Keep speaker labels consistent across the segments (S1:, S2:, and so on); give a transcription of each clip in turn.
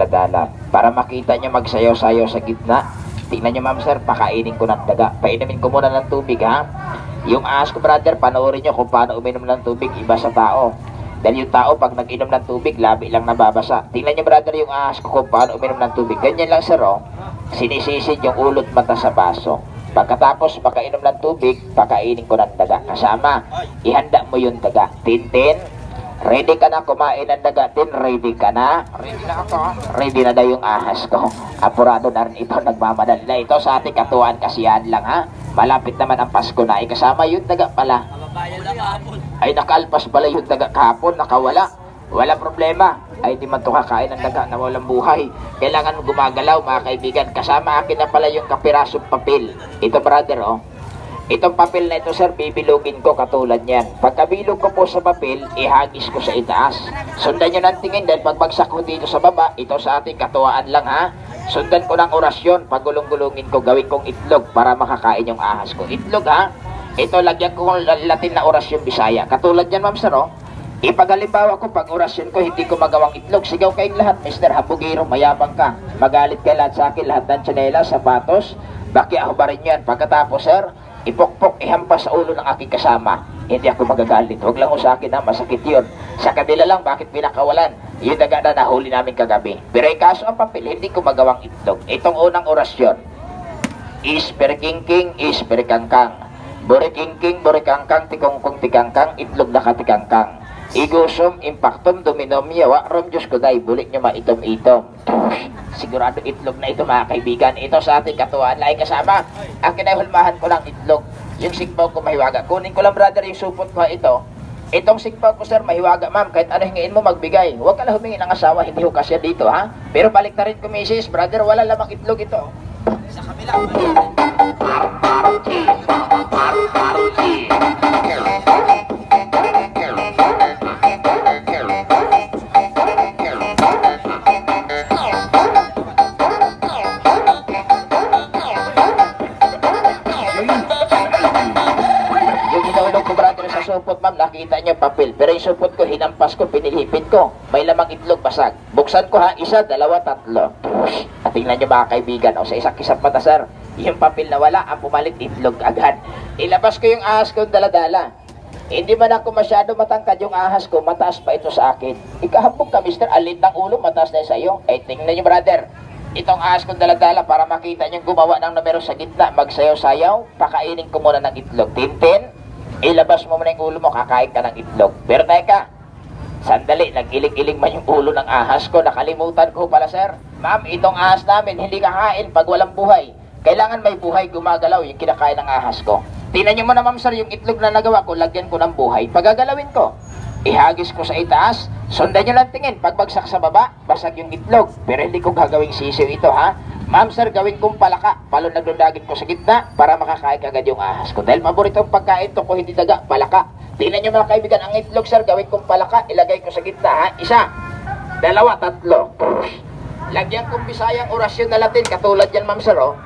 S1: Dala para makita nyo magsayaw-sayaw sa gitna. Tingnan nyo ma'am sir, pakainin ko ng daga. Painumin ko muna ng tubig ha. Yung ahas ko brother, panoorin nyo kung paano uminom ng tubig. Iba sa tao. Dahil yung tao pag nag-inom ng tubig, labi lang nababasa. Tingnan nyo brother yung ahas ko kung paano uminom ng tubig. Ganyan lang sir oh. Sinisisid yung ulot mata sa baso. Pagkatapos makainom ng tubig, pakainin ko ng daga. Kasama, ihanda mo yung daga. Tintin, ready ka na kumain ng daga. Tin, ready ka na? Ready na ako. Ready na daw yung ahas ko. Apurado na rin ito, nagmamadali na. Ito sa ating katuwaan kasiyahan lang ha. Malapit naman ang Pasko na. Kasama yung daga pala. Ay nakalpas pala yung daga kahapon, nakawala. Wala problema. Ay di man ito kakain ng daga na walang buhay. Kailangan gumagalaw mga kaibigan. Kasama akin na pala yung kapirasong papel. Ito brother oh. Itong papel na ito sir, bibilugin ko katulad yan. Pagkabilog ko po sa papel, ihagis ko sa itaas. Sundan nyo ng tingin dahil pagbagsak ko dito sa baba, ito sa ating katuwaan lang ha. Sundan ko ng orasyon, pagulong-gulungin ko, gawin kong itlog para makakain yung ahas ko. Itlog ha. Ito lagyan ko ng Latin na orasyon Bisaya. Katulad yan ma'am sir oh. Ipagalimbawa ko pag orasyon ko, hindi ko magawang itlog. Sigaw kayong lahat, Mr. Habugiro, mayabang ka. Magalit kayo lahat sa akin, lahat ng tsanela, sapatos. Baki ako ba rin yan? Pagkatapos sir, ipokpok, ihampas sa ulo ng aking kasama. Hindi ako magagalit. Huwag lang ho sa akin na masakit yun. Sa kanila lang, bakit pinakawalan? Yung daga na nahuli namin kagabi. Pero yung kaso ang papel, hindi ko magawang itlog. Itong unang orasyon. Isperkingking, isperkangkang. Borikingking, borikangkang, tikongkong tikangkang, itlog na katikangkang. Igusum, impactum, dominom, yawa, rom, Diyos ko day, bulit nyo maitom-itom. Sigurado itlog na ito mga kaibigan. Ito sa ating katuwaan, lahi kasama. Ang kinahulmahan ko ng itlog, yung sigpaw ko mahiwaga. Kunin ko lang brother yung supot ko ito. Itong sigpaw ko sir, mahiwaga ma'am. Kahit ano hingin mo magbigay. Huwag ka lang humingi ng asawa, hindi ho kasya dito ha. Pero balik na rin ko misis, brother, wala lamang itlog ito. Sa kabila. Supot ma'am, nakita nyo papel. Pero yung supot ko, hinampas ko, pinilipin ko. May lamang itlog, basag. Buksan ko ha, isa, dalawa, tatlo. At tingnan nyo mga kaibigan, o sa isang kisap mata sir, yung papel na wala, ang pumalit itlog agad. Ilabas ko yung ahas ko daladala. Hindi man ako masyado matangkad yung ahas ko, mataas pa ito sa akin. Ikahambog ka mister, alit ng ulo, mataas na sa'yo. Eh, tingnan nyo brother, itong ahas kong daladala para makita nyo gumawa ng numero sa gitna, magsayaw-sayaw, pakainin ko muna ng itlog. Tintin, ilabas mo muna yung ulo mo, kakain ka ng itlog. Pero teka, sandali, nag-ilig-ilig man yung ulo ng ahas ko. Nakalimutan ko pala sir. Ma'am, itong ahas namin, hindi kakain pag walang buhay. Kailangan may buhay, gumagalaw yung kinakain ng ahas ko. Tingnan nyo muna ma'am sir, yung itlog na nagawa ko, lagyan ko ng buhay. Pagagalawin ko, ihagis ko sa itaas. Sundan nyo lang tingin, pagbagsak sa baba, basag yung itlog. Pero hindi ko gagawing sisiw ito ha. Ma'am sir, gawin kong palaka. Palundag-lundagin ko sa gitna para makakain agad yung ahas ko. Dahil paborito ang pagkain to ko hindi daga, palaka. Tingnan nyo mga kaibigan, ang itlog sir, gawin kong palaka. Ilagay ko sa gitna ha. Isa, dalawa, tatlo. Lagyan kong Bisayang orasyon na Latin. Katulad yan ma'am sir oh.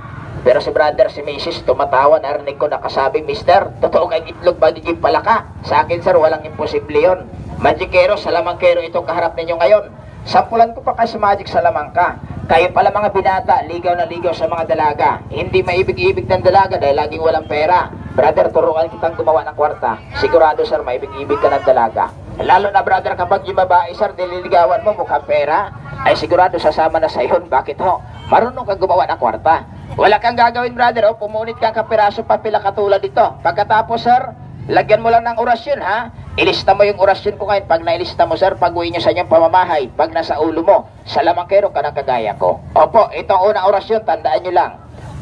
S1: Pero si brother, si Mrs. tumatawa, narinig ko nakasabi, Mister, totoo kang itlog magiging palaka. Sa akin sir, walang imposible yun. Magikero, salamangkero itong kaharap ninyo ngayon. Sampulan ko pa kay sa Magic Salamangka. Kayo pala mga binata, ligaw na ligaw sa mga dalaga. Hindi maibig-ibig ng dalaga dahil laging walang pera. Brother, turuan kitang gumawa ng kwarta. Sigurado sir, maibig-ibig ka ng dalaga. Lalo na brother, kapag yung babae sir, nililigawan mo mukhang pera, ay sigurado sasama na sa iyon. Bakit ho? Marunong kang gumawa ng kwarta. Wala kang gagawin brother, oh, pumunit kang kapiraso papila katulad dito. Pagkatapos sir, lagyan mo lang ng orasyon ha. Ilista mo yung orasyon ko ngayon. Pag nailista mo sir, pag-uwi nyo sa inyong pamamahay, pag nasa ulo mo, salamangkero ka ng kagaya ko. Opo, itong unang orasyon, tandaan nyo lang.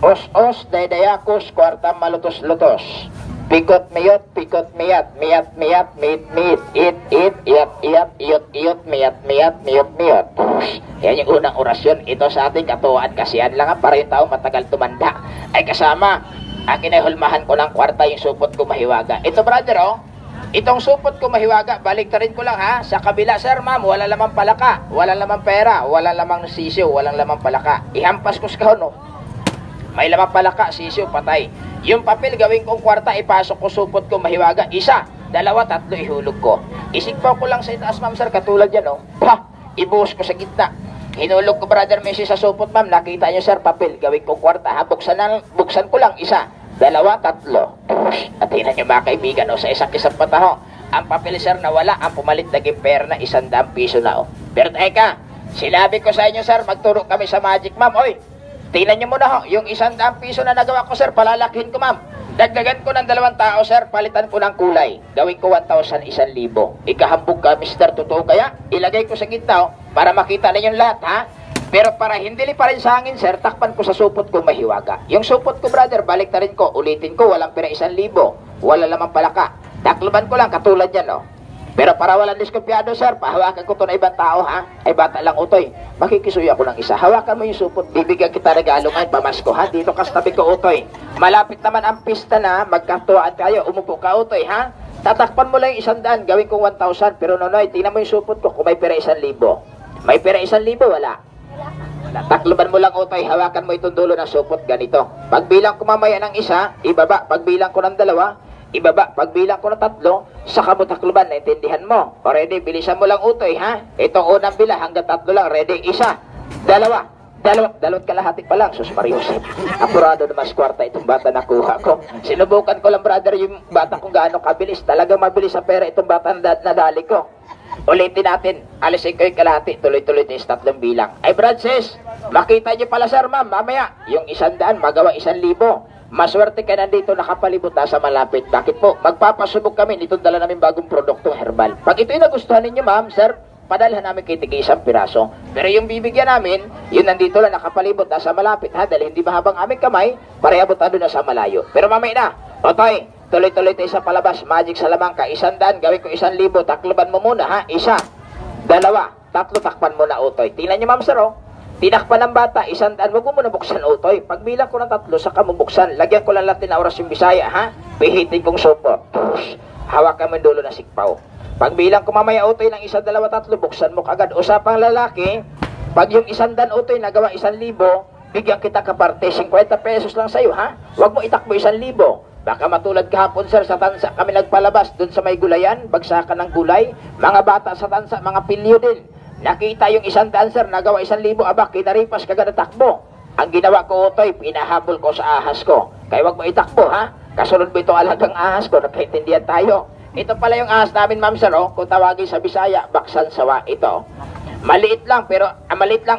S1: Os-os, daydayakos, kwartam malutos-lutos. Pikot miyot, pikot miyat, miyat miyat, mit mit, it it, iyat iyat, iyot iyot, miyat miyat, miyot miyot. Yan yung unang orasyon. Ito sa ating katuwaan kasihan lang para yung tao matagal tumanda. Ay kasama, ang kinahulmahan ko ng kwarta yung supot ko mahiwaga. Ito brother oh, itong supot ko mahiwaga, baliktarin ko lang ha. Sa kabila sir ma'am, wala lamang palaka, wala lamang pera, wala lamang sisiw, walang lamang palaka. Ihampas ko sa kahon oh. May lamang palaka, sisiw, patay. Yung papel gawin kong kwarta, ipasok ko supot ko mahiwaga. Isa, dalawa, tatlo, ihulog ko. Isigpaw ko lang sa itaas ma'am sir, katulad yan oh. Pa, ibuhos ko sa gitna. Hinulog ko, brother Messi, sa supot, ma'am. Nakita nyo, sir, papel. Gawin ko kwarta, ha? Buksan ko lang isa, dalawa, tatlo. At tingnan nyo, mga kaibigan, sa isang mata, ho. Ang papel, sir, nawala. Ang pumalit naging pera na 100 piso na, Pero teka, sinabi ko sa inyo, sir, magturo kami sa magic, ma'am. Oy, tingnan nyo muna, yung 100 piso na nagawa ko, sir, palalakihin ko, ma'am. Dagdagan ko ng 2 tao, sir, palitan ko ng kulay. Gawin ko 1,000, 1,000. Ikahambog ka, mister, totoo kaya? Ilagay ko sa gitna, para makita ninyong lahat, ha? Pero para hindi pa rin sa hangin, sir, takpan ko sa supot ko mahiwaga. Yung supot ko, brother, balik na rin ko. Ulitin ko, walang pera 1,000. Wala lamang palaka. Takloban ko lang, katulad yan, Pero para walang diskumpiyado, sir, pahawakan ko to na ibang tao, ha? Ay, bata lang, utoy. Makikisuyo ako ng isa. Hawakan mo yung supot. Bibigyan kita regalo ngayon, pamasko, ha? Dito ka sa tabi ko, utoy. Malapit naman ang pista na, magkatuwaan tayo. Umupo ka, utoy, ha? Tatakpan mo lang yung 100, gawin ko 1,000. Pero nonoy, tingnan mo yung supot ko kung may pera 1,000. May pera 1,000, wala. Takloban mo lang, utoy. Hawakan mo itong dulo ng supot, ganito. Pagbilang ko mamaya ng isa, ibaba. Pagbilang ko ng 2, ibaba. Pagbilang ko ng 3, saka mo takloban, naintindihan mo? O ready, bilisan mo lang, utoy, ha? Itong unang bila, hanggang 3 lang. Ready, 1, 2, 2 kalahati pa lang. Sus Marius, apurado na mas kwarta itong bata na kuha ko. Sinubukan ko lang, brother, yung bata kung gaano kabilis. Talagang mabilis sa pera itong bata na nadali ko. Ulitin natin, alisin ko yung kalahati. Tuloy-tuloy tayo sa 3 bilang. Ay, brad, sis, makita niyo pala, sir, ma'am, mamaya yung 100 magawa 1,000. Maswerte ka nandito, nakapalibot na sa malapit. Bakit po? Magpapasubok kami. Itong dala namin bagong produktong herbal. Pag ito'y nagustuhan ninyo, ma'am, sir, padalhan namin kay tig 1 piraso. Pero yung bibigyan namin, yun nandito lang, nakapalibot na sa malapit, ha? Dahil hindi mahabang aming kamay, pareabot na doon na sa malayo. Pero mamaya na, otoy, tuloy-tuloy tayo sa palabas. Magic Salamangka, 100, gawin ko 1,000. Takloban mo muna, ha? 1, 2, 3, takpan mo na, utoy. Tingnan nyo, ma'am, sir, Tinakpan ng bata, 100, wag mo muna buksan, utoy. Pagbilang ko ng 3, saka mo buksan. Lagyan ko lang Latin na oras yung Bisaya, ha? Pihitin kong supot. Hawakan mo yung dulo na sikpaw. Pagbilang ko mamaya, utoy, ng 1, 2, 3, buksan mo kagad. Usapang lalaki, pag yung 100, utoy, nagawa 1,000, bigyan kita kaparte, 50 pesos lang sa'yo, ha? Wag mo itakbo 1,000. Baka matulad kahapon, sir, sa tansa kami nagpalabas, dun sa may gulayan, bagsakan ng gulay, mga bata sa tansa, mga pilyo din. Nakita yung 100, sir, nagawa 1,000, aba, kinaripas kagad na takbo. Ang ginawa ko, utoy, pinahabol ko sa ahas ko. Kaya wag mo itakbo, ha? Kasunod mo itong alagang ahas ko, nagkaintindihan tayo. Ito pala yung ahas namin, ma'am, sir, kung tawagin sa Bisaya, baksan sawa, ito. Maliit lang,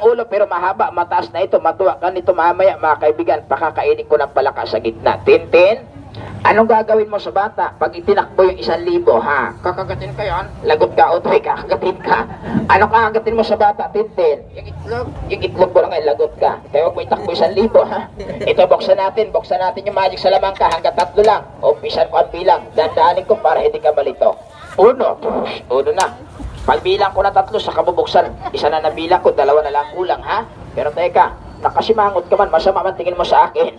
S1: ulo, pero mahaba, mataas na ito. Matuwa ka nito mamaya, mga kaibigan, pakakainin ko ng palaka sa gitna. Tintin, anong gagawin mo sa bata pag itinakbo yung 1,000, ha? Kakagatin ka yan? Lagot ka, utoy, kakagatin ka. Anong kakagatin mo sa bata, Tintin? Yung itlog mo lang ay lagot ka. Kaya huwag mo itakbo 1,000, ha? Ito, buksan natin yung Magic Salamangka, hanggang 3 lang. Umpisan ko ang bilang, dandaanin ko para hindi ka malito. 1 na. Pagbilang ko na 3, saka bubuksan. 1 na nabilang ko, 2 na lang kulang, ha? Pero teka, nakasimangot ka man, masama man tingin mo sa akin.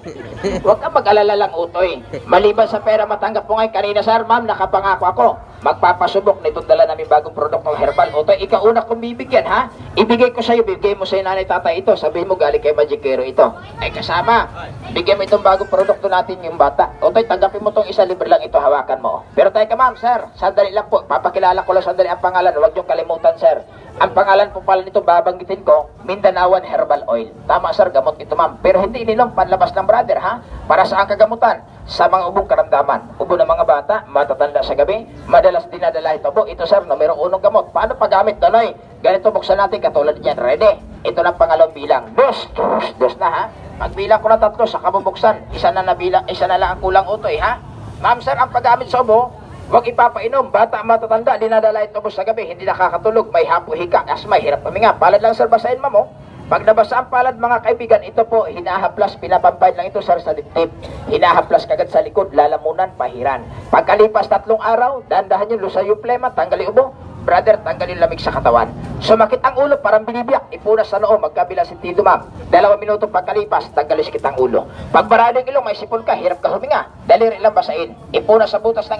S1: Huwag kang mag-alala lang, utoy. Maliban sa pera matanggap mo ngayon, kanina, sir, ma'am, nakapangako ako. Magpapasubok na itong dala namin bagong produktong herbal. Utoy, ikaw una kong bibigyan, ha? Ibigay ko sa'yo, bigay mo sa'yo nanay tatay ito. Sabihin mo, galing kay Magikero ito. Ay, kasama, bigyan mo itong bagong produkto natin yung bata. Utoy, tanggapin mo itong 1 libre lang ito, hawakan mo. Pero teka, ma'am, sir, sandali lang po. Papakilala ko lang sandali ang pangalan. Huwag niyong kalimutan, sir. Ang pangalan po pala nito, babanggitin ko, Mindanawan Herbal Oil. Tama, sir, gamot ito, ma'am. Pero hindi ininom, panlabas ng brother, ha? Para saan kagamutan? Sa mga ubong karamdaman. Ubo ng mga bata, matatanda sa gabi, madalas dinadala ito. Ito, sir, numero 1 gamot. Paano paggamit, Daloy? Ganito, buksan natin, katulad niyan. Ready? Ito na pangalawang bilang. 2 na, ha? Pagbilang ko na 3, saka bubuksan. 1 na nabilang, 1 na lang ang kulang, utoy, ha? Ma'am, sir, ang paggamit sa ubo, huwag ipapainom. Bata, matatanda, dinadala ito sa gabi, hindi nakakatulog, may hapo, hika, asma, hirap paminga. Palad lang, sir, basahin, ma'am, Pag nabasa ang palad, mga kaibigan, ito po, hinahaplas, pinapampay lang ito, sir, sa dibdib. Hinahaplas kagad sa likod, lalamunan, pahiran. Pagkalipas 3 araw, dahan-dahan yung lusay yung plema, tanggali ubo. Brother, tanggalin lamig sa katawan. Sumakit ang ulo, parang binibiyak. Ipunas sa noo, magkabila sentido, ma'am. 2 minuto pagkalipas, tanggalin sakit ang ulo. Pag maraming ilong, may sipon ka, hirap ka huminga. Daliri lang basain. Ipunas sa butas ng